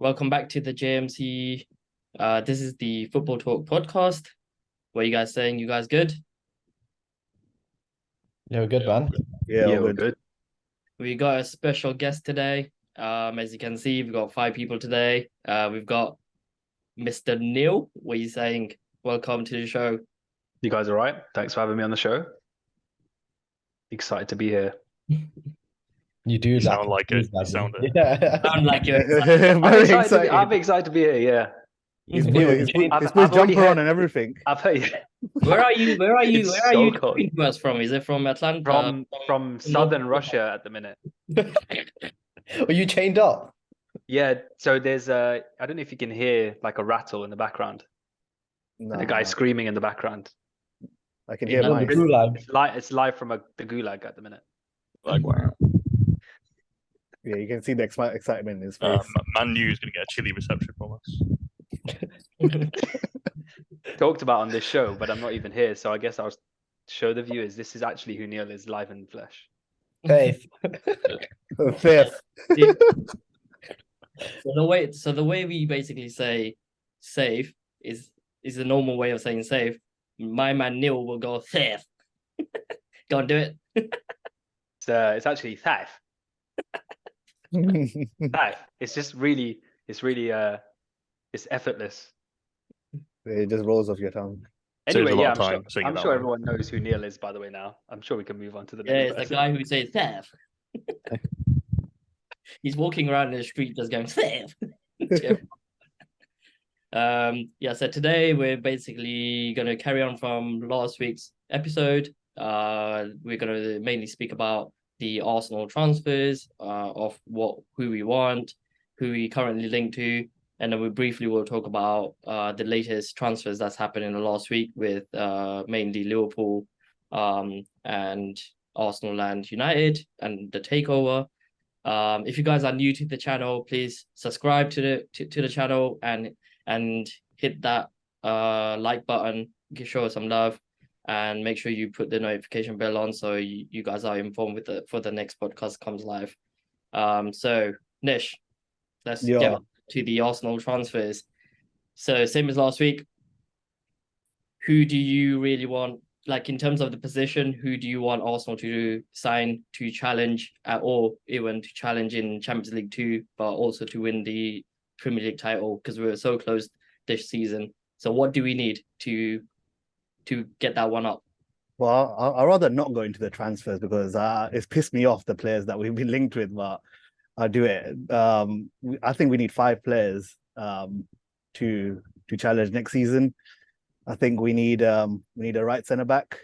Welcome back to the JMC. This is the Football Talk podcast. What are you guys saying? You guys good? Yeah, we're good, man. Yeah, Yeah, all we're good. good. We got a special guest today. As you can see, we've got 5 people today. We've got Mr. Neil. What are you saying? Welcome to the show. You guys all right? Thanks for having me on the show. Excited to be here. You do You that. sound like it. You sound it. Yeah. Sound like you're excited. I'm excited to be here. Yeah, He's Neil, put his I've jumper already on heard- and everything. I've heard Where are you? Where are you? It's Where are you so cold. talking to us from? Is it from Atlanta? from southern Russia at the minute. Are you chained up? Yeah, so there's I don't know if you can hear like a rattle in the background. No, And a guy screaming in the background. I can You hear know, mine. The gulag. It's live from the gulag at the minute. Like, wow. Yeah, you can see the excitement in his face. Man U is going to get a chilly reception from us. Talked about on this show, but I'm not even here, so I guess I'll show the viewers this is actually who Neil is live in flesh. Faith. Fifth. So the way we basically say safe is the normal way of saying safe. My man Neil will go safe. Go and do it. It's actually Thaf. Thaf. It's just really, it's effortless. It just rolls off your tongue. Saves Anyway, a lot yeah, of time saying it I'm that sure way. everyone knows who Neil is, by the way, now. I'm sure we can move on to the Yeah, next it's the person. guy who says safe. He's walking around in the street just going safe. So today we're basically going to carry on from last week's episode. We're going to mainly speak about the Arsenal transfers, of who we want, who we currently link to, and then we briefly will talk about the latest transfers that's happened in the last week with mainly Liverpool, and Arsenal and United and the takeover. If you guys are new to the channel, please subscribe to the channel and hit that like button, show us some love, and make sure you put the notification bell on so you guys are informed for the next podcast comes live. So Nish, let's get to the Arsenal transfers. So same as last week, who do you really want? Like in terms of the position, who do you want Arsenal to sign to challenge or even to challenge in Champions League 2, but also to win the Premier League title, because we were so close this season. So what do we need to get that one up? Well, I'd rather not go into the transfers because it's pissed me off, the players that we've been linked with, but I'll do it. I think we need 5 players to challenge next season. I think we need a right centre back.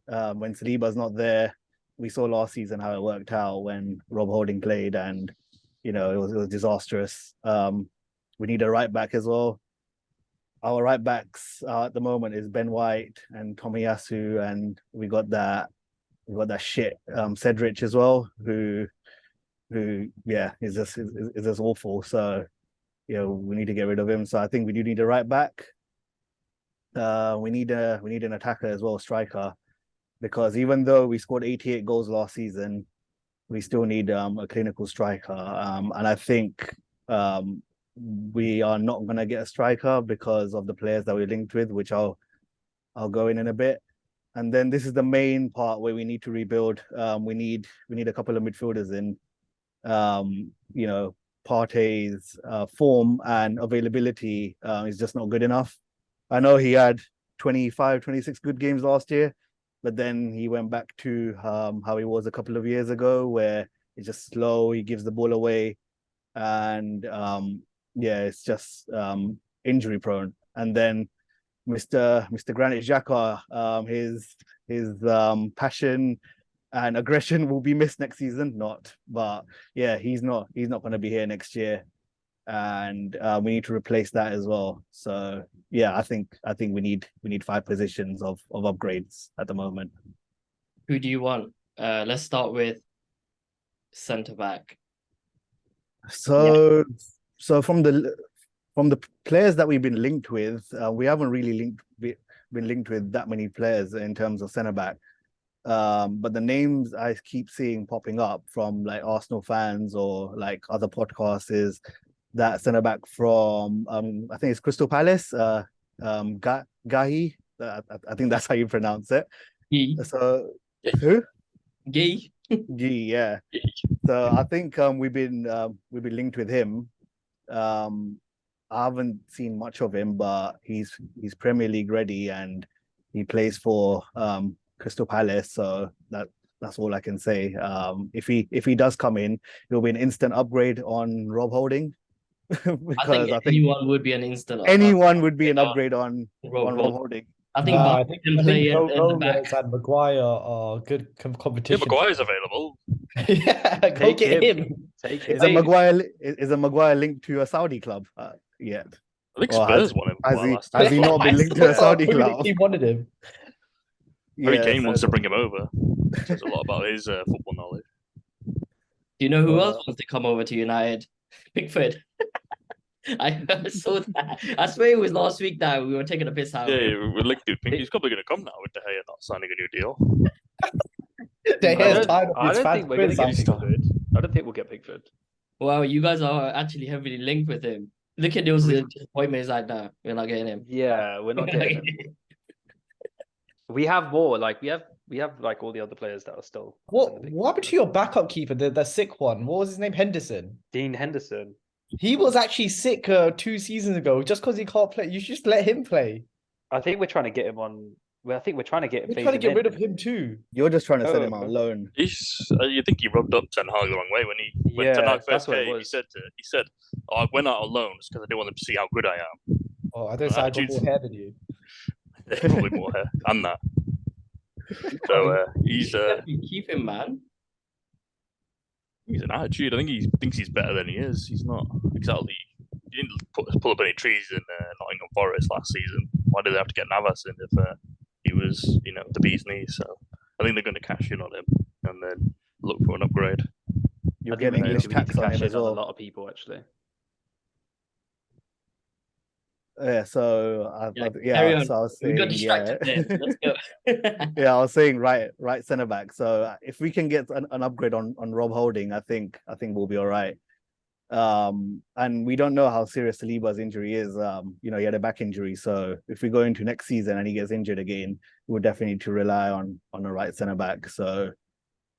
When Saliba's not there, we saw last season how it worked out when Rob Holding played, and it was disastrous. We need a right back as well. Our right backs at the moment is Ben White and Tomiyasu, and we got that shit Cedric as well, who is just awful. So we need to get rid of him. So I think we do need a right back. We need an attacker as well, striker, because even though we scored 88 goals last season, we still need a clinical striker. And I think we are not going to get a striker because of the players that we're linked with, which I'll go in a bit. And then this is the main part where we need to rebuild. We need a couple of midfielders in. Partey's form and availability is just not good enough. I know he had 25, 26 good games last year, but then he went back to how he was a couple of years ago, where he's just slow, he gives the ball away, and it's just injury prone. And then Mr. Granit Xhaka, his passion and aggression will be missed next season. He's not going to be here next year, and we need to replace that as well. So I think we need 5 positions of upgrades at the moment. Who do you want? Let's start with centre back. So from the players that we've been linked with, we haven't really been linked with that many players in terms of centre back. But the names I keep seeing popping up from like Arsenal fans or like other podcasts is that centre back from I think it's Crystal Palace, Gahi. I think that's how you pronounce it. Gee, So who? gee. Yeah. So I think we've been linked with him. I haven't seen much of him, but he's Premier League ready and he plays for Crystal Palace. So that's all I can say. If he does come in, it'll be an instant upgrade on Rob Holding. Because I think anyone would be an instant. anyone would be an upgrade on Rob Rob Holding. I think I Barnes think can play at the Gomez back. and Maguire are good Yeah, competition. Maguire's available. Yeah, go Take get him. him. Take Is him. a Maguire linked to a Saudi club yet? I think Or Spurs won him last has he time. not been linked to a Saudi club? He wanted him. Harry Yeah, Kane wants to so- bring him over. Says a lot about his football knowledge. Do you know who else wants to come over to United? Pickford. I saw that. I swear it was last week that we were taking a piss out. Yeah, we're linked to him. He's probably going to come now with De Gea not signing a new deal. De Gea's tired of I his don't fans think we're going to get criticising him. Pickford. I don't think we'll get Pickford. Well, you guys are actually heavily linked with him. Look at those disappointments like that. We're not getting him. Yeah, we're not getting him. We have more. Like we have like all the other players that are still. What happened to your backup keeper, the sick one? What was his name? Henderson. Dean Henderson? He was actually sick 2 seasons ago. Just because he can't play, you should just let him play. I think we're trying to get him on. Well, I think we're trying to get. We're trying to get rid of him too. You're just trying to send him Oh. out alone. You think he rubbed up Ten Hag the wrong way when Yeah, Ten Hag that's first what it came? was. He said, "Oh, I went out alone because I didn't want them to see how good I am." Oh, I don't say I got Attitudes. more hair than you. Probably more hair and that. So he's Definitely keep him, man. an attitude. I think he thinks he's better than he is. He's not exactly. He didn't pull up any trees in Nottingham Forest last season. Why did they have to get Navas in if he was, the bee's knees? So I think they're going to cash in on him and then look for an upgrade. You're I think getting we English need to tax on cash him in as on a well. lot of people actually. Yeah, so Carry on. so I was We got saying, distracted there. Let's go. yeah, I was saying right centre back. So if we can get an upgrade on Rob Holding, I think we'll be all right. And we don't know how serious Saliba's injury is. He had a back injury, so if we go into next season and he gets injured again, we'll definitely need to rely on a right centre back. So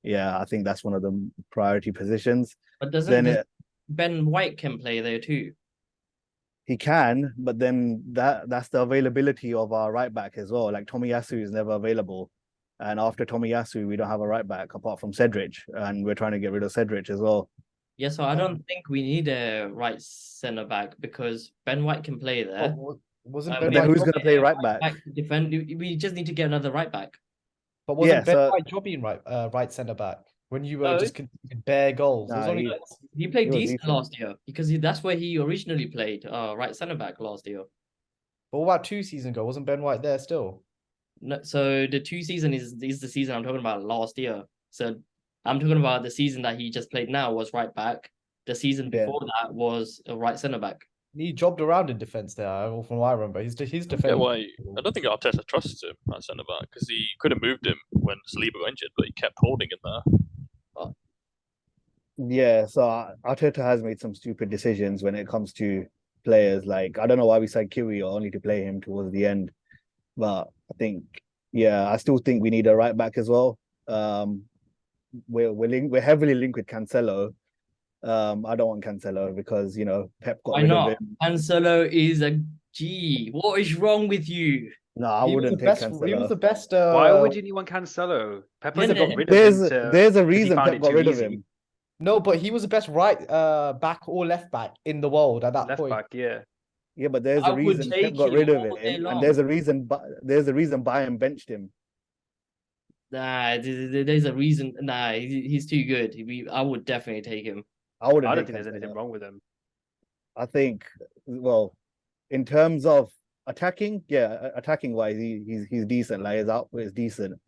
yeah, I think that's one of the priority positions. But Then doesn't Ben White can play there too? he can, but then that's the availability of our right back as well. Like Tomiyasu is never available. And after Tomiyasu, we don't have a right back apart from Cedric. And we're trying to get rid of Cedric as well. Yeah, so I don't think we need a right centre back because Ben White can play there. Wasn't But Ben But then White who's going to play right back? to defend? We just need to get another right back. But wasn't Yeah, Ben so- White jobbing right centre back when you were No. just conceding bare goals? It was Nah, only He played He was decent decent. last year because that's where he originally played, right centre back last year. But what about 2 seasons ago? Wasn't Ben White there still? No, so the 2 season is the season I'm talking about last year. So I'm talking about the season that he just played now was right back. The season Yeah. before that was a right centre back. He jobbed around in defence there, from what I remember. His defence. Yeah, why? I don't think Arteta trusts him at centre back because he could have moved him when Saliba got injured, but he kept holding him there. Yeah, so Arteta has made some stupid decisions when it comes to players. Like, I don't know why we signed Kiwi only to play him towards the end. But I still think we need a right back as well. We're heavily linked with Cancelo. I don't want Cancelo because Pep got Why rid not? of him. Cancelo is a G. What is wrong with you? No, I He was wouldn't the take best. Cancelo. He was the best. Why would you want Cancelo? Pep He's got a- rid of him. There's a he reason found Pep it got too rid of easy. him. No, but he was the best right back or left back in the world at that Left point. back, yeah. Yeah, but there's I a would reason Pep take got him rid of all day him, long. and there's a reason Bayern benched him. Nah, there's a reason. Nah, he's too good. I would definitely take him. I wouldn't. I don't take think there's anything Cancelo. wrong with him. I think, well, in terms of attacking wise, he's decent. Like his output is decent.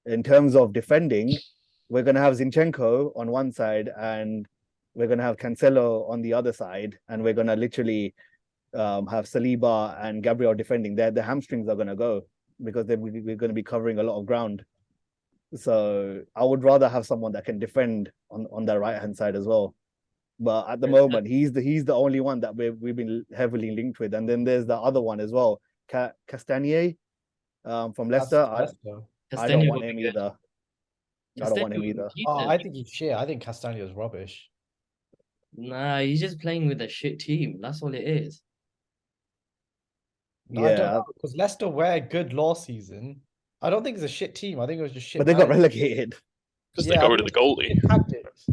In terms of defending, we're gonna have Zinchenko on one side, and we're gonna have Cancelo on the other side, and we're gonna literally have Saliba and Gabriel defending. The hamstrings are gonna go because we're gonna be covering a lot of ground. So I would rather have someone that can defend on the right hand side as well. But at the Yeah. moment, he's the only one that we've been heavily linked with. And then there's the other one as well, Castagnier, from That's Leicester. Leicester. I don't Castagna want would him be good. either. I don't want him Castagna would either. be Oh, decent. I think he's shit. I think Castanio's rubbish. Nah, he's just playing with a shit team. That's all it is. No, I don't Yeah, know, because Leicester were good last season. I don't think it's a shit team. I think it was just shit. but they got management. relegated. Because Yeah, they I got rid of think the goalie. shit tactics.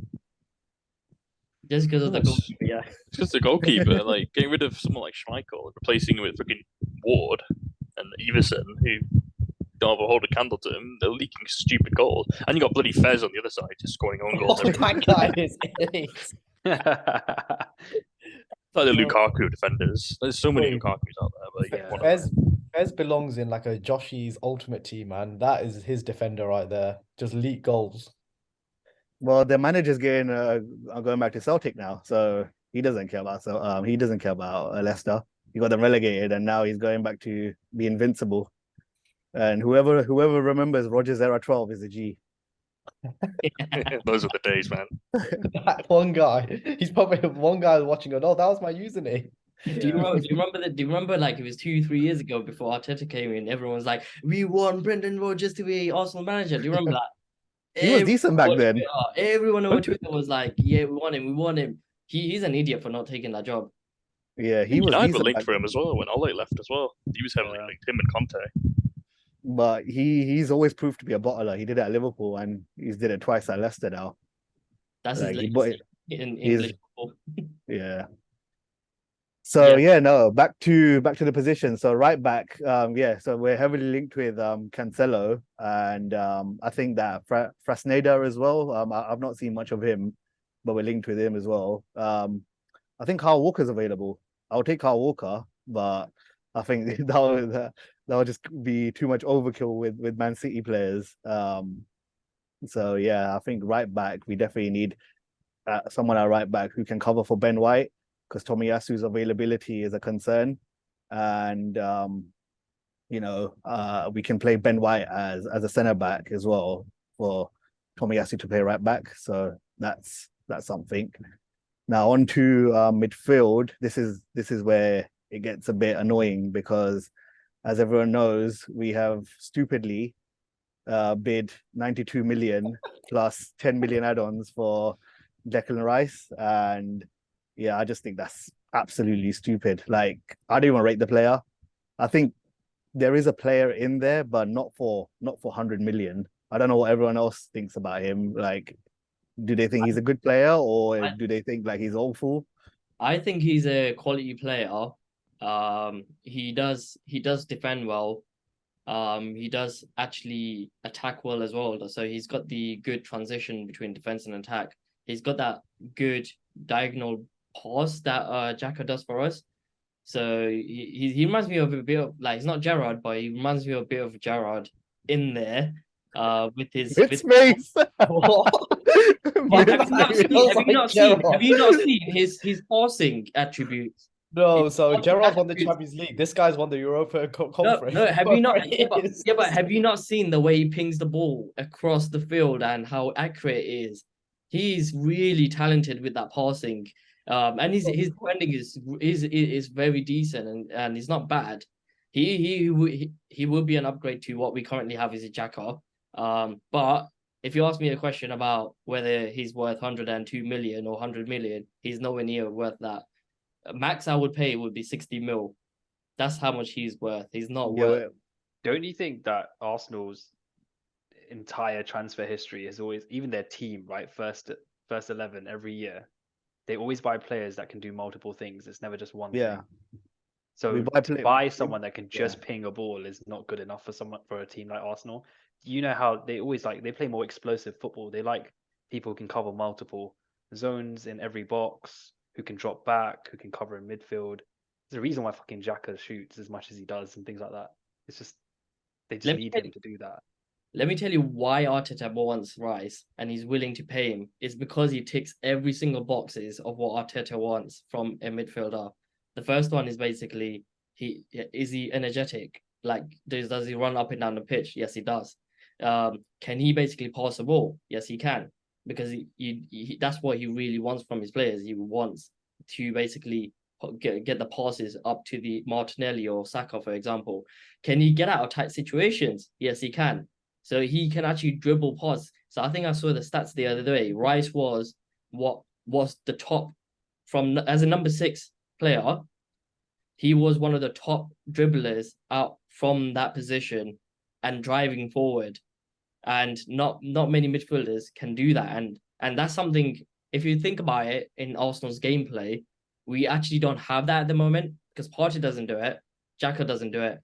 Just because of the Yes. goalkeeper, yeah. It's just the goalkeeper, like getting rid of someone like Schmeichel, replacing him with freaking Ward and Everson, who don't have a hold a candle to him. They're leaking stupid goals, and you got bloody Fez on the other side, just scoring own goals. Oh, Every that guy is elite. It's like the Lukaku defenders. There's so many Wait. Lukakus out there, but Yeah. whatever. Fez belongs in like a Joshy's ultimate team, man. That is his defender right there. Just leak goals. Well, the manager's getting going back to Celtic now, so he doesn't care about Leicester. He got them relegated, and now he's going back to be invincible. And whoever remembers Rogers era 12 is a G. Those are the days, man. That one guy, he's probably one guy watching it. Oh, that was my username. Do you remember like it was 2-3 years ago before Arteta came in, everyone was like, we want Brendan Rodgers to be Arsenal manager. Do you remember that? He was decent back then. Everyone on Twitter was like, yeah, we want him. He's an idiot for not taking that job. Yeah, he was United were decent linked back for him as well when Ole left as well. He was heavily linked, him and Conte. but he's always proved to be a bottler. He did it at Liverpool, and he's did it twice at Leicester now. That's Like, his he bought legacy it. in He's- English football. Yeah. So Yeah. no, back to the position. So right back, so we're heavily linked with Cancelo, and I think that Frasneda as well. I've not seen much of him, but we're linked with him as well. I think Kyle Walker's available. I'll take Kyle Walker, but I think that would just be too much overkill with Man City players. So yeah, I think right back we definitely need someone at right back who can cover for Ben White, because Tomiyasu's availability is a concern, and we can play Ben White as a centre back as well for Tomiyasu to play right back. So that's something. Now on to midfield. This is where it gets a bit annoying, because as everyone knows, we have stupidly bid 92 million plus 10 million add-ons for Declan Rice, and yeah, I just think that's absolutely stupid. Like, I don't even rate the player. I think there is a player in there, but not for 100 million. I don't know what everyone else thinks about him. Like, do they think he's a good player, or do they think like he's awful? I think he's a quality player. He does defend well. He does actually attack well as well. So he's got the good transition between defense and attack. He's got that good diagonal pass that Xhaka does for us. So he reminds me of a bit of, like, he's not Gerrard, but he reminds me of a bit of Gerrard in there. With his Space. But have you not seen his passing attributes? No, so His Gerrard's won the attributes. Champions League. This guy's won the Europa Conference. No, have you not? But have you not seen the way he pings the ball across the field and how accurate it is? He's really talented with that passing, and his defending is very decent, and he's not bad. He would be an upgrade to what we currently have as a Xhaka. But if you ask me a question about whether he's worth 102 million or 100 million, he's nowhere near worth that. Max I would pay would be 60 mil. That's how much he's worth. He's not worth. Don't you think that Arsenal's entire transfer history is always, even their team, right? First 11 every year, they always buy players that can do multiple things. It's never just one thing. So to buy someone that can just ping a ball is not good enough for a team like Arsenal. You know how they always they play more explosive football. They like people who can cover multiple zones in every box, who can drop back, who can cover in midfield. There's a reason why fucking Xhaka shoots as much as he does and things like that. It's just they just need him to do that. Let me tell you why Arteta wants Rice and he's willing to pay him. It's because he ticks every single boxes of what Arteta wants from a midfielder. The first one is basically, is he energetic? Like, does he run up and down the pitch? Yes, he does. Can he basically pass the ball? Yes, he can. because that's what he really wants from his players. He wants to basically get the passes up to the Martinelli or Saka, for example. Can he get out of tight situations? Yes, he can. So he can actually dribble past. So I think I saw the stats the other day. Rice was the top as a number 6 player. He was one of the top dribblers out from that position and driving forward. And not many midfielders can do that. And that's something, if you think about it, in Arsenal's gameplay, we actually don't have that at the moment, because Partey doesn't do it, Xhaka doesn't do it.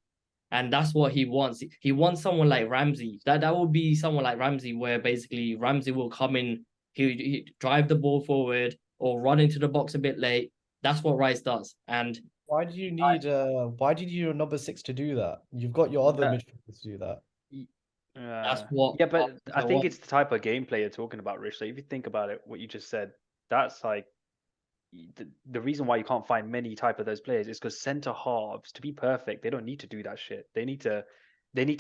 And that's what he wants. He wants someone like Ramsey. That would be someone like Ramsey, where basically Ramsey will come in, he drive the ball forward or run into the box a bit late. That's what Rice does. And why do you need your number 6 to do that? You've got your other midfielders to do that. That's what. Yeah, but I think it's the type of gameplay you're talking about, Rich. So if you think about it, what you just said, that's like the reason why you can't find many type of those players is because center halves, to be perfect, they don't need to do that shit. They need to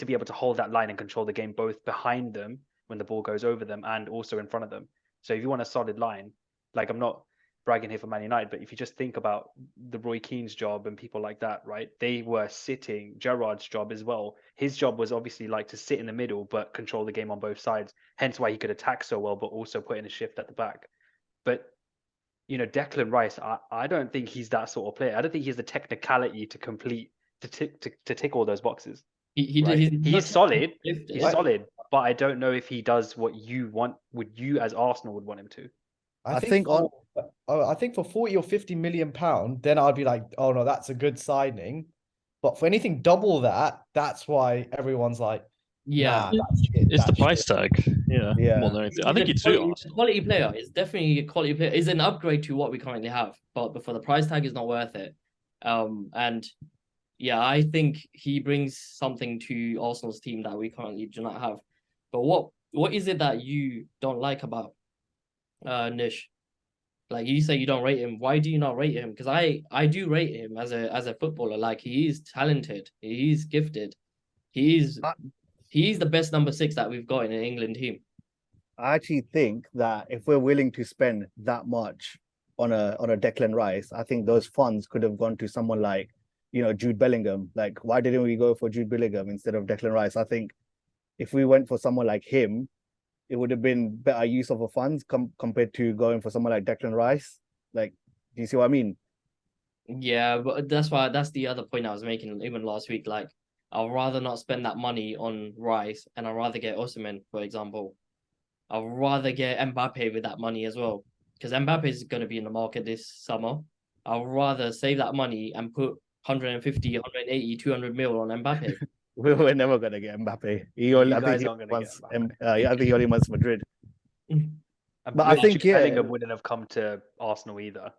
be able to hold that line and control the game both behind them when the ball goes over them and also in front of them. So if you want a solid line, like, I'm not bragging here for Man United, but if you just think about the Roy Keane's job and people like that, right? They were sitting. Gerrard's job as well. His job was obviously like to sit in the middle but control the game on both sides. Hence why he could attack so well, but also put in a shift at the back. But Declan Rice, I don't think he's that sort of player. I don't think he has the technicality to tick all those boxes. He's solid. He's solid, but I don't know if he does what you as Arsenal would want him to. I think for 40 or 50 million pound, then I'd be like, oh no, that's a good signing. But for anything double that, that's why everyone's like, yeah, it's the price tag. Yeah. More than anything. I think it's a quality player. It's definitely a quality player. It's an upgrade to what we currently have, but for the price tag, is not worth it. And yeah, I think he brings something to Arsenal's team that we currently do not have. But what is it that you don't like about Nish? Like, you say you don't rate him. Why do you not rate him? Because I do rate him as a footballer. Like, he is talented. He is gifted. He's the best number 6 that we've got in an England team. I actually think that if we're willing to spend that much on a Declan Rice, I think those funds could have gone to someone like, Jude Bellingham. Like, why didn't we go for Jude Bellingham instead of Declan Rice? I think if we went for someone like him, it would have been better use of the funds compared to going for someone like Declan Rice. Like, do you see what I mean? Yeah, but that's the other point I was making even last week. Like, I'd rather not spend that money on Rice, and I'd rather get Osimhen, for example. I'd rather get Mbappe with that money as well, because Mbappe is going to be in the market this summer. I'd rather save that money and put 150, 180, 200 mil on Mbappe. We're never going to get Mbappe. I think he only wants Madrid. But I think Bellingham wouldn't have come to Arsenal either.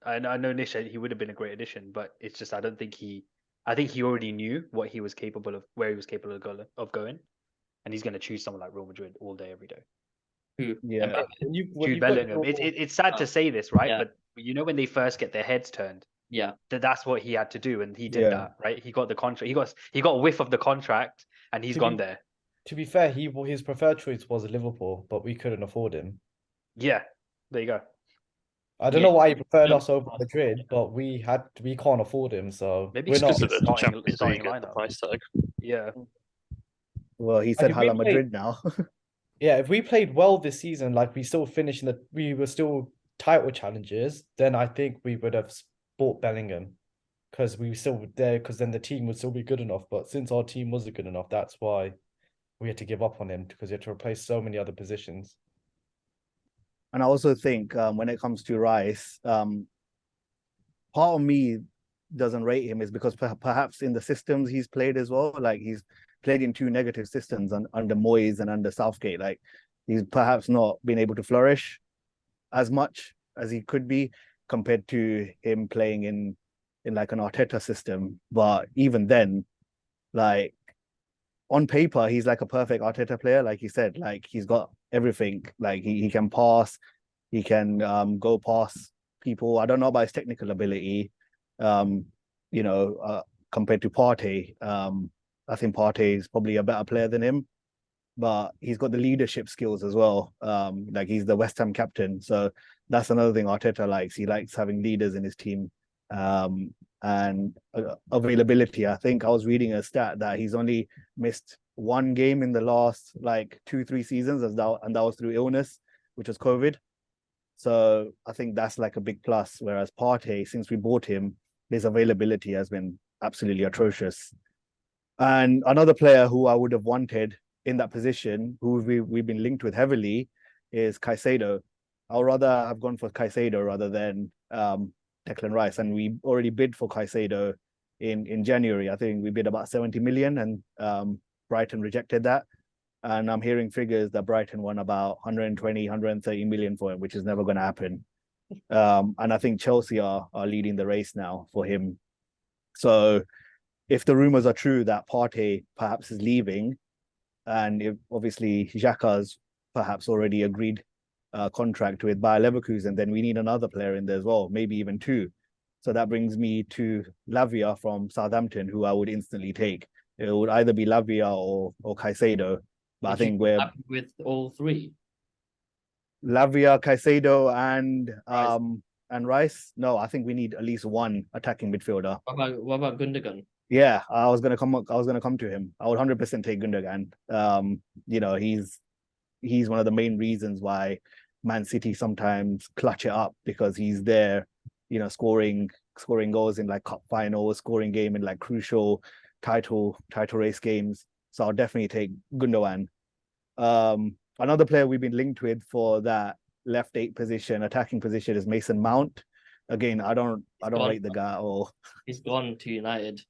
I know Nish, he would have been a great addition, but it's just I think he already knew what he was capable of, where he was capable of going, and he's going to choose someone like Real Madrid all day, every day. Who? Yeah, Jude Bellingham. It's sad to say this, right? Yeah. But when they first get their heads turned, yeah, that's what he had to do, and he did that, right? He got the contract. He got a whiff of the contract, and he's gone there. To be fair, his preferred choice was Liverpool, but we couldn't afford him. Yeah, there you go. I don't know why he preferred us over Madrid, but we can't afford him, so maybe it's because of the Champions League price tag. Yeah. Well, he said Hala Madrid now. Yeah, if we played well this season, like we were still title challengers, then I think we would have bought Bellingham, because we were still there, because then the team would still be good enough. But since our team wasn't good enough, that's why we had to give up on him, because we had to replace so many other positions. And I also think when it comes to Rice, part of me doesn't rate him is because perhaps in the systems he's played as well, like he's played in 2 negative systems under Moyes and under Southgate. Like, he's perhaps not been able to flourish as much as he could be compared to him playing in like an Arteta system. But even then, like, on paper, he's like a perfect Arteta player. Like he said, like, he's got everything. Like, he can pass, he can go past people. I don't know about his technical ability, compared to Partey. I think Partey is probably a better player than him. but he's got the leadership skills as well. Like he's the West Ham captain, so that's another thing Arteta likes. He likes having leaders in his team. And availability. I think I was reading a stat that he's only missed one game in the last like 2-3 seasons, and that was through illness, which was COVID. So I think that's like a big plus. Whereas Partey, since we bought him, his availability has been absolutely atrocious. And another player who I would have wanted in that position, who we've been linked with heavily, is Caicedo. I would rather have gone for Caicedo rather than Declan Rice. And we already bid for Caicedo in January. I think we bid about 70 million, and Brighton rejected that. And I'm hearing figures that Brighton won about 120, 130 million for him, which is never going to happen. And I think Chelsea are leading the race now for him. So if the rumors are true that Partey perhaps is leaving, and if obviously Xhaka's perhaps already agreed contract with Bayer Leverkusen, then we need another player in there as well, maybe even two. So that brings me to Lavia from Southampton, who I would instantly take. It would either be Lavia or Caicedo. But I think we're happy with all three. Lavia, Caicedo, and Rice. And Rice. No, I think we need at least one attacking midfielder. What about Gundogan? Yeah, I was gonna come to him. I would 100% take Gundogan. You know, he's one of the main reasons why Man City sometimes clutch it up, because he's there, you know, scoring goals in like cup finals, scoring game in like crucial title race games. So I'll definitely take Gundogan. Another player we've been linked with for that left 8 position, attacking position, is Mason Mount. Again, I don't rate the guy or he's gone to United.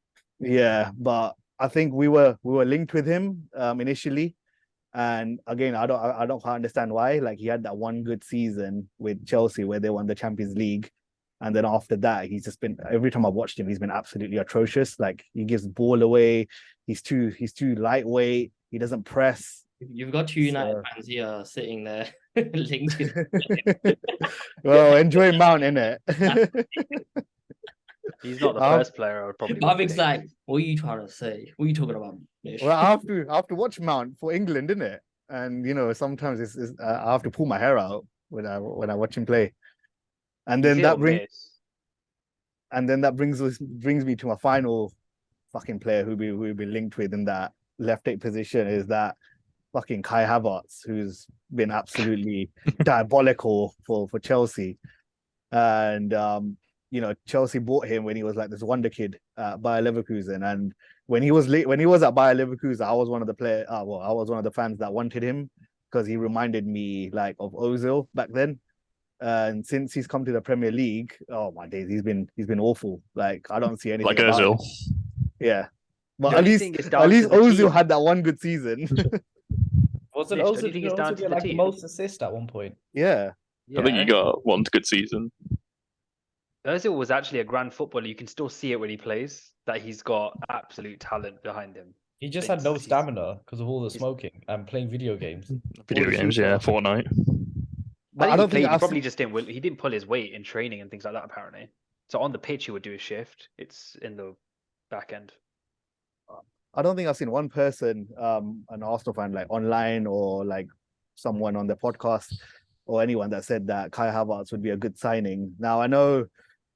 Yeah, but I think we were linked with him initially. And again, I don't quite understand why. Like, he had that one good season with Chelsea where they won the Champions League. And then after that, he's just been, every time I've watched him, he's been absolutely atrocious. Like, he gives the ball away. He's too lightweight. He doesn't press. You've got two United fans here sitting there linked to Well, enjoy Mount, innit? He's not the first player I would probably. I'm like, what are you trying to say? What are you talking about? Well, I have to watch Mount for England, innit? And you know, sometimes it's I have to pull my hair out when I watch him play. And then that brings me to my final fucking player who we'll be linked with in that left 8 position, is that fucking Kai Havertz, who's been absolutely diabolical for Chelsea. And you know, Chelsea bought him when he was like this wonder kid at Bayer Leverkusen, and when he was at Bayer Leverkusen, I was one of the I was one of the fans that wanted him, because he reminded me like of Ozil back then. And since he's come to the Premier League, oh my days, he's been awful. Like, I don't see anything like about Ozil. him. Yeah, but at least Ozil had that one good season. Wasn't Mitch, Ozil, don't you think did it's down Ozil to get the like the team? most assists at one point? Yeah. I think he got one good season. Ozil was actually a grand footballer. You can still see it when he plays, that he's got absolute talent behind him. He just had no stamina because of all the smoking and playing video games. Video games, yeah, Fortnite. But I think he probably just didn't. He didn't pull his weight in training and things like that, apparently. So on the pitch, he would do a shift. It's in the back end. I don't think I've seen one person, an Arsenal fan, like online or like someone on the podcast or anyone that said that Kai Havertz would be a good signing. Now, I know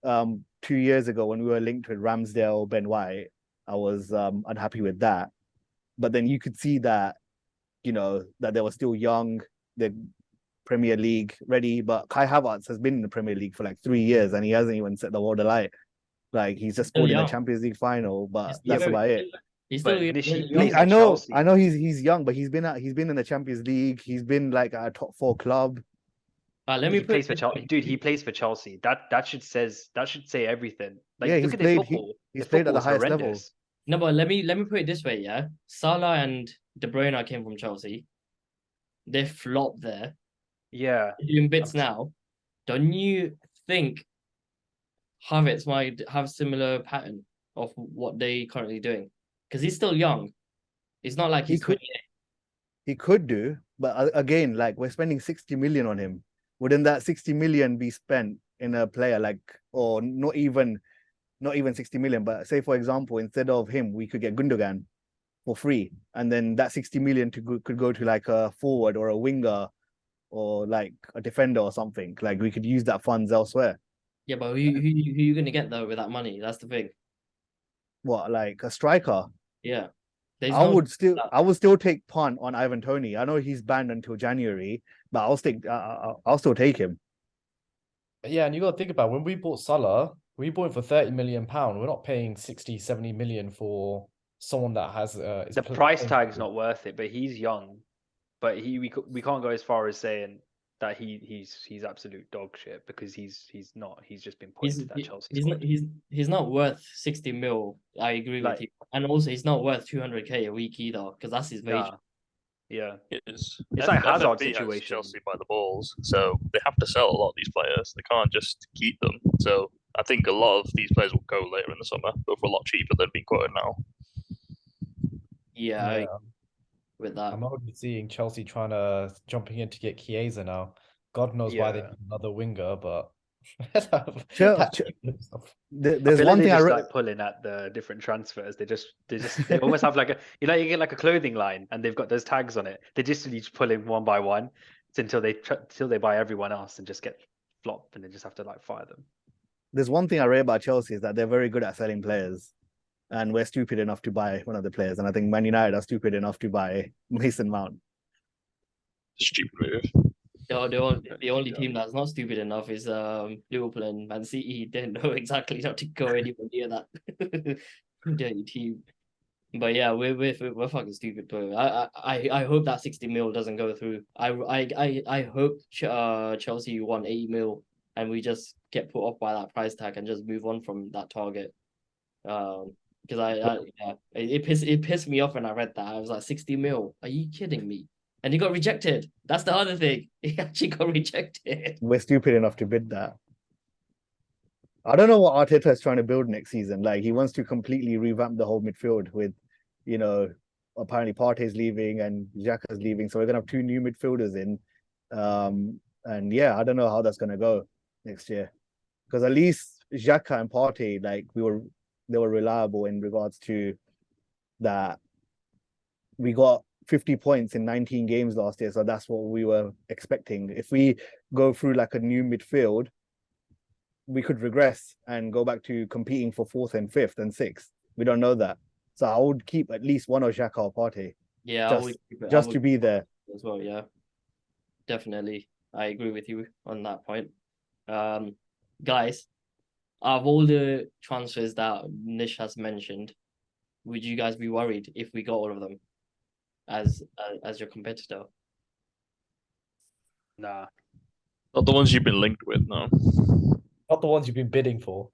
2 years ago when we were linked with Ramsdale, Ben White, I was unhappy with that. But then you could see that, you know, that they were still young, the Premier League ready. But Kai Havertz has been in the Premier League for like 3 years and he hasn't even set the world alight. Like, he's just scored in the Champions League final, but that's about it. He's still I know he's young, but he's been in the Champions League. He's been like at a top 4 club. He plays for Chelsea. Dude, he plays for Chelsea. That should say everything. Like, Yeah, look at their football. He's played at the highest level. No, but let me put it this way, yeah. Salah and De Bruyne came from Chelsea. They flopped there. Yeah. They're doing bits now. Don't you think Havertz might have similar pattern of what they currently doing? Because he's still young. It's not like he's 28. He could do, but again, like, we're spending 60 million on him. Wouldn't that 60 million be spent in a player like, or not even 60 million, but say, for example, instead of him, we could get Gundogan for free, and then that 60 million could go to like a forward or a winger or like a defender or something. Like we could use that funds elsewhere. Yeah, but who you gonna get though with that money? That's the thing. What, like a striker? Yeah, there's I no would still take punt on Ivan Toney. I know he's banned until January, but I'll still take him. Yeah, and you got to think about when we bought Salah, we bought him for 30 million pound. We're not paying 60, 70 million for someone that has The price tag's not worth it, but he's young. But we can't go as far as saying that he's absolute dog shit, because he's not. He's just been put into that Chelsea squad. He's not worth 60 mil. I agree with you, and also he's not worth 200k a week either, because that's his wage. Yeah, It's like Hazard FFP has situation. Chelsea by the balls, so they have to sell a lot of these players. They can't just keep them. So I think a lot of these players will go later in the summer, but for a lot cheaper than being quoted now. Yeah, I agree with that. I'm already seeing Chelsea jumping in to get Chiesa now. God knows why they need another winger, but there's one thing like pulling at the different transfers. They almost have like you get like a clothing line, and they've got those tags on it. They just pull in one by one until they buy everyone else and just get flopped, and they just have to like fire them. There's one thing I rate about Chelsea is that they're very good at selling players, and we're stupid enough to buy one of the players. And I think Man United are stupid enough to buy Mason Mount. Stupid move. The only team that's not stupid enough is Liverpool and Man City. Didn't know exactly how to go anywhere near that dirty team. But yeah, we're fucking stupid, bro. I hope that 60 mil doesn't go through. I hope Chelsea won 80 mil and we just get put off by that price tag and just move on from that target. Because it pissed me off when I read that. I was like, 60 mil? Are you kidding me? And he got rejected. That's the other thing. He actually got rejected. We're stupid enough to bid that. I don't know what Arteta is trying to build next season. Like, he wants to completely revamp the whole midfield with, apparently Partey's leaving and Xhaka's leaving. So we're going to have two new midfielders in. And yeah, I don't know how that's going to go next year. Because at least Xhaka and Partey, they were reliable in regards to that. We got 50 points in 19 games last year, so that's what we were expecting. If we go through like a new midfield, we could regress and go back to competing for 4th and 5th and 6th. We don't know that. So I would keep at least one of Xhaka or Partey. Yeah, just to be there. As well, yeah. Definitely. I agree with you on that point. Guys, of all the transfers that Nish has mentioned, would you guys be worried if we got all of them as your competitor? Nah. Not the ones you've been linked with, no. Not the ones you've been bidding for.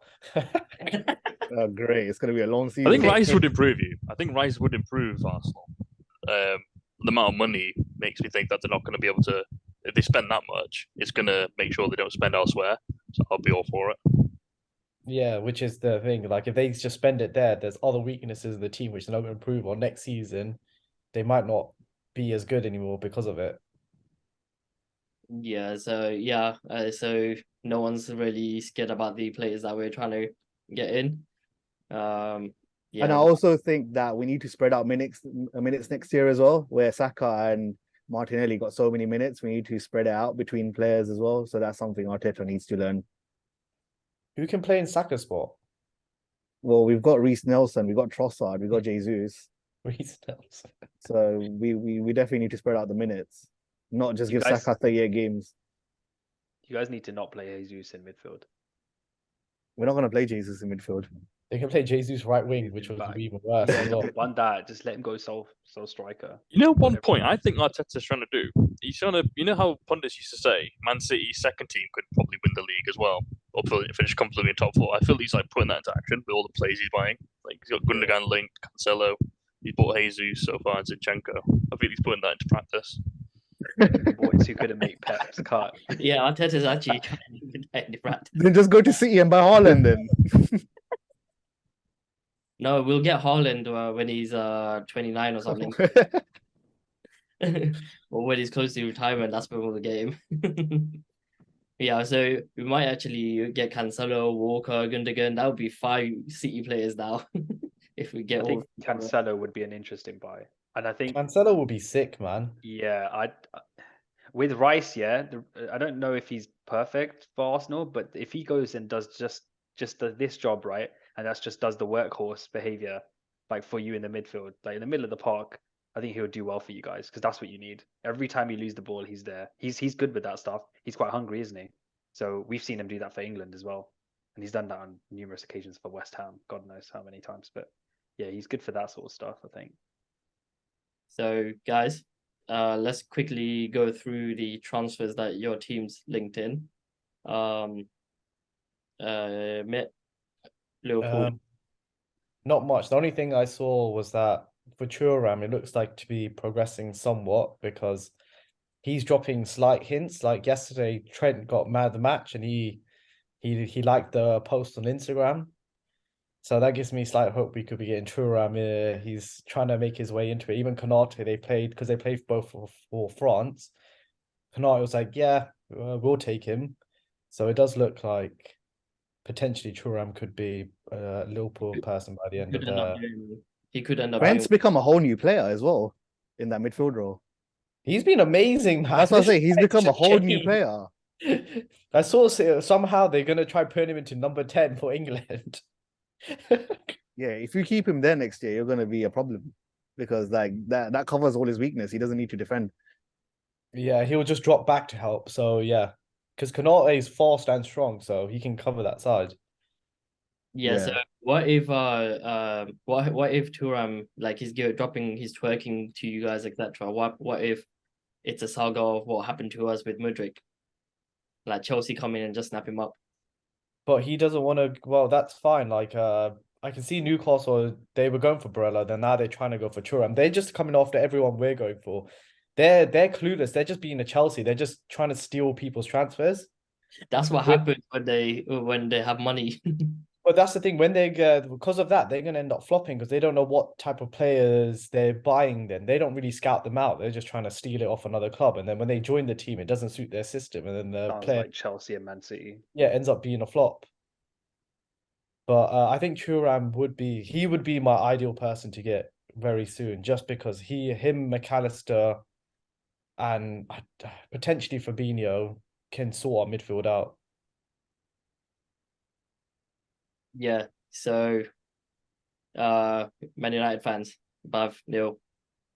Oh, great. It's going to be a long season. I think Rice would improve you. I think Rice would improve Arsenal. The amount of money makes me think that they're not going to be able to, if they spend that much, it's going to make sure they don't spend elsewhere. So I'll be all for it. Yeah, which is the thing. Like, if they just spend it there's other weaknesses in the team which they're not going to improve on next season. They might not be as good anymore because of it. Yeah, so no one's really scared about the players that we're trying to get in. And I also think that we need to spread out minutes next year as well, where Saka and Martinelli got so many minutes. We need to spread it out between players as well. So that's something Arteta needs to learn. Who can play in Saka's spot? Well, we've got Reece Nelson, we've got Trossard, we've got Jesus. Reece Nelson. So we definitely need to spread out the minutes, not just give Saka 38 games. You guys need to not play Jesus in midfield. We're not going to play Jesus in midfield. They can play Jesus right wing, which would be even worse. One that, just let him go sole striker. One point I think Arteta's trying to do. He's trying to, how pundits used to say, Man City's second team could probably win the league as well, or finish comfortably in top 4. I feel he's like putting that into action with all the players he's buying. Like he's got Gundogan linked, Cancelo. He's bought Jesus so far and Zinchenko. I feel he's putting that into practice. Boys who couldn't make Pep's cut. Yeah, Arteta's actually trying to put that into practice. Then just go to City and buy Haaland then. No, we'll get Haaland when he's 29 or something. Or when he's close to retirement, that's when we'll get him. Yeah, so we might actually get Cancelo, Walker, Gundogan. That would be 5 City players now. if we get I all. think Cancelo would be an interesting buy, and I think Cancelo will be sick, man. yeah, with Rice, yeah, I don't know if he's perfect for Arsenal, but if he goes and does this job right, and that's just does the workhorse behavior, like for you in the midfield, like in the middle of the park, I think he'll do well for you guys because that's what you need. Every time you lose the ball, he's there. He's good with that stuff. He's quite hungry, isn't he? So we've seen him do that for England as well, and he's done that on numerous occasions for West Ham. God knows how many times, but yeah, he's good for that sort of stuff, I think. So, guys, let's quickly go through the transfers that your team's linked in. Liverpool. Not much. The only thing I saw was that for Thuram, it looks like to be progressing somewhat because he's dropping slight hints. Like yesterday, Trent got man of the match and he liked the post on Instagram. So that gives me slight hope we could be getting Thuram. He's trying to make his way into it. Even Konate, they played both for France. Konate was like, yeah, we'll take him. So it does look like potentially Thuram could be a Liverpool person by the end of the. He could end up. Trent's become a whole new player as well in that midfield role. He's been amazing, man. That's what I say. He's become a whole new player. I saw somehow they're gonna try putting him into number 10 for England. Yeah, if you keep him there next year, you're gonna be a problem because like that covers all his weakness. He doesn't need to defend. Yeah, he'll just drop back to help. So yeah, because Konate is fast and strong, so he can cover that side. Yeah. So what if Thuram, like he's dropping, he's twerking to you guys, etc. What if it's a saga of what happened to us with Mudryk? Like Chelsea come in and just snap him up. But he doesn't want to. Well, that's fine. Like I can see Newcastle. They were going for Barella, then now they're trying to go for Thuram. They're just coming after everyone we're going for. They're clueless. They're just being a Chelsea. They're just trying to steal people's transfers. That's what happens when they have money. But that's the thing. When they because of that, they're going to end up flopping because they don't know what type of players they're buying. Then they don't really scout them out. They're just trying to steal it off another club. And then when they join the team, it doesn't suit their system. And then the Sounds player, like Chelsea and Man City. yeah, ends up being a flop. But I think Thuram would be my ideal person to get very soon, just because him, McAllister, and potentially Fabinho can sort our midfield out. Yeah. So, Man United fans, Bav, Neil,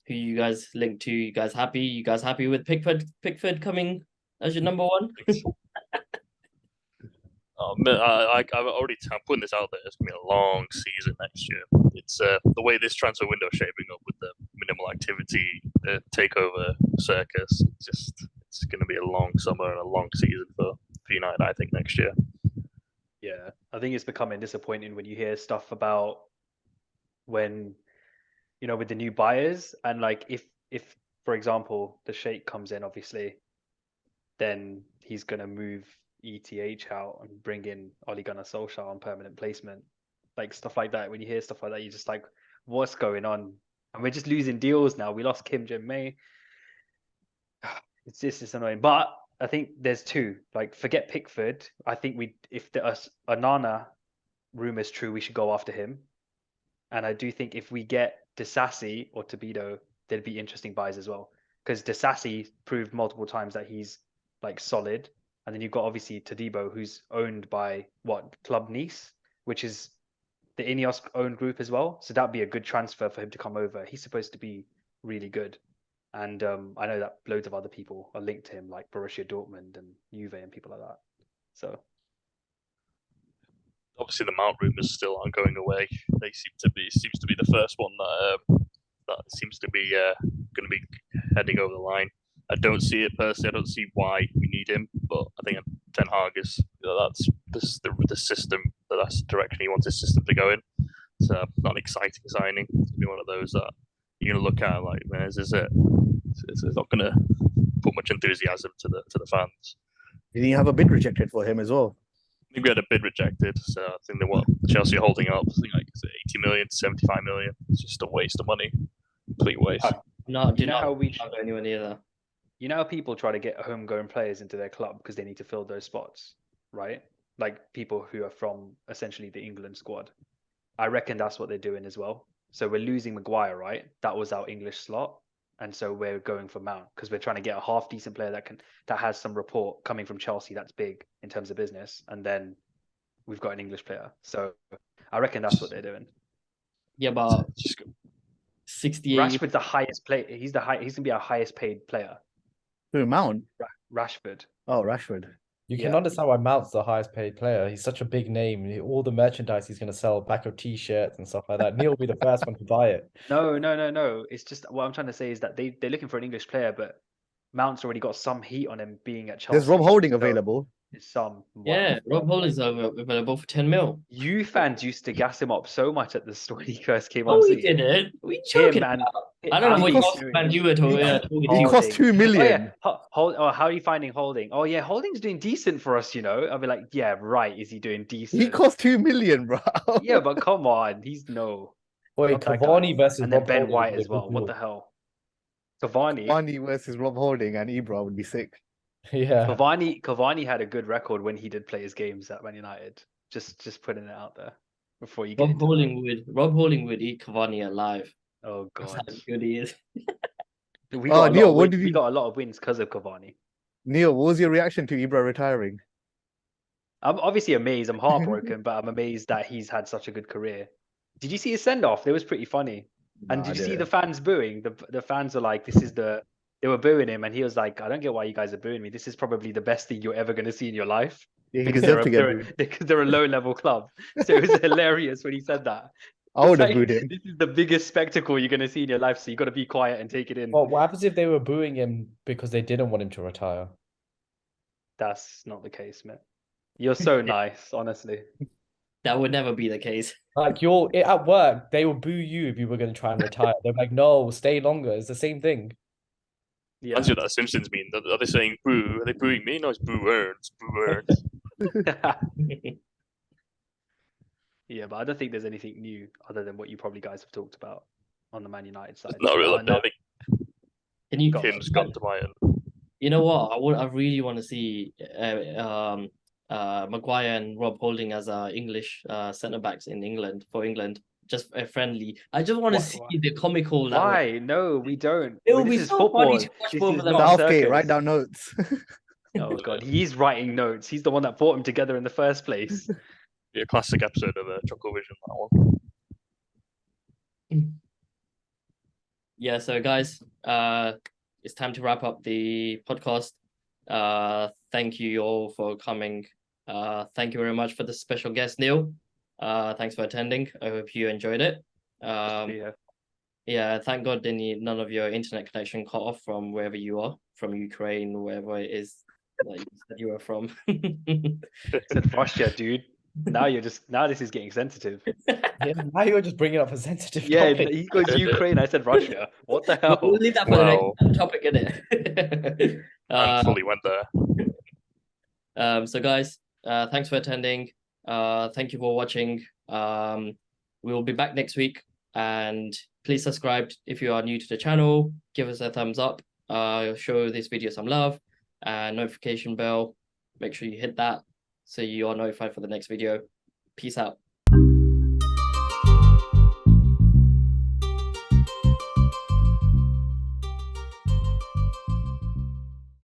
who you guys linked to? You guys happy? You guys happy with Pickford coming as your number one? I'm putting this out there. It's gonna be a long season next year. It's the way this transfer window is shaping up with the minimal activity, the takeover circus. It's gonna be a long summer and a long season for United. I think next year. Yeah, I think it's becoming disappointing when you hear stuff about when, with the new buyers and like if for example the Sheikh comes in, obviously, then he's gonna move ETH out and bring in Ole Gunnar Solskjaer on permanent placement, like stuff like that. When you hear stuff like that, you're just like, what's going on? And we're just losing deals now. We lost Kim Jin May. It's annoying, but I think there's two. Like, forget Pickford. I think if the Onana rumor is true, we should go after him. And I do think if we get Disasi or Tobido, there'd be interesting buys as well. Because Disasi proved multiple times that he's like solid. And then you've got obviously Todibo, who's owned by Club Nice, which is the Ineos owned group as well. So that'd be a good transfer for him to come over. He's supposed to be really good. And I know that loads of other people are linked to him, like Borussia Dortmund and Juve and people like that. So obviously the Mount rumors still aren't going away. They seems to be the first one that seems to be going to be heading over the line. I don't see it personally. I don't see why we need him, but I think Ten Hag is that's the system. That's the direction he wants his system to go in. It's not an exciting signing. It's gonna be one of those that you're gonna look at like, man, is it? It's not gonna put much enthusiasm to the fans. Did you have a bid rejected for him as well? I think we had a bid rejected, so I think Chelsea are holding up. I think like 80 million to 75 million. It's just a waste of money, complete waste. No, do not how we have anyone either. You know how people try to get homegrown players into their club because they need to fill those spots, right? Like people who are from essentially the England squad. I reckon that's what they're doing as well. So we're losing Maguire, right? That was our English slot, and so we're going for Mount because we're trying to get a half decent player that has some rapport coming from Chelsea. That's big in terms of business, and then we've got an English player. So I reckon that's what they're doing. Yeah, but Just 68. Rashford's the highest play. He's gonna be our highest paid player. Who, Mount? Rashford. Oh, Rashford. You can Yeah. understand why Mount's the highest paid player. He's such a big name. All the merchandise he's going to sell, back of t-shirts and stuff like that. Neil will be the first one to buy it. No. It's just what I'm trying to say is that they're looking for an English player, but Mount's already got some heat on him being at Chelsea. There's Rob Holding so available. It's some. Yeah, Rob Holding's available for 10 mil. You fans used to gas him up so much at the store when he first came Oh, on we scene. didn't. We Him, joking man. about. I don't know what cost- man you were talking He to. cost 2 million. Oh, yeah. How are you finding Holding? Oh yeah, Holding's doing decent for us, you know. I'll be like, yeah, right. Is he doing decent? He cost 2 million, bro. Yeah, but come on, he's no. Wait, Not that Cavani guy. versus And then Rob Ben Holding White would be a as well. good What deal. the hell? Cavani. Cavani versus Rob Holding and Ibra would be sick. Yeah. Cavani had a good record when he did play his games at Man United. Just putting it out there before you get Rob into that. Holding would eat Cavani alive. Oh That's god. how good he is. We Oh, got, Neil, we got a lot of wins because of Cavani. Neil, what was your reaction to Ibra retiring? I'm obviously amazed. I'm heartbroken, but I'm amazed that he's had such a good career. Did you see his send off? It was pretty funny. And Nah, did I you see the didn't. fans booing? The fans are like, they were booing him, and he was like, I don't get why you guys are booing me. This is probably the best thing you're ever going to see in your life. Yeah, he Because deserved to get booed. because they're a low level club. So it was hilarious when he said that. I would have It's booed like, him. this is the biggest spectacle you're going to see in your life, so you got to be quiet and take it in. Well, what happens if they were booing him because they didn't want him to retire? That's not the case, man. You're so nice, honestly. That would never be the case. Like at work, they will boo you if you were going to try and retire. They're like, no, stay longer. It's the same thing. Yeah. That's what that Simpsons mean. Are they saying boo? Are they booing me? No, it's boo Earns. Boo Earns. Yeah, but I don't think there's anything new other than what you probably guys have talked about on the Man United side. Not really. I No, think Can you Go on. Kim's gone to Bayern. You know what? I really want to see Maguire and Rob Holding as English centre backs in England for England. Just a friendly. I just want to see Why? the comical. Why? No, we don't. It would This be is so football. funny to watch This both is of them. not a Southgate, circus. write down notes. Oh god, he's writing notes. He's the one that brought him together in the first place. Be a classic episode of Chuckle Vision. That one. Yeah, so guys, it's time to wrap up the podcast. Thank you all for coming. Thank you very much for the special guest, Neil. Thanks for attending. I hope you enjoyed it. Yeah, thank God none of your internet connection cut off from wherever you are, from Ukraine, wherever it is that you said you were from. Said Russia, dude. Now this is getting sensitive. Yeah, now you're just bringing up a sensitive Yeah, topic. he goes Ukraine. I said Russia. What the hell? We'll leave that for Wow. the next topic, innit? And fully went there. So guys, thanks for attending. Thank you for watching. We will be back next week, and please subscribe if you are new to the channel. Give us a thumbs up. Show this video some love, and notification bell. Make sure you hit that so you are notified for the next video. Peace out.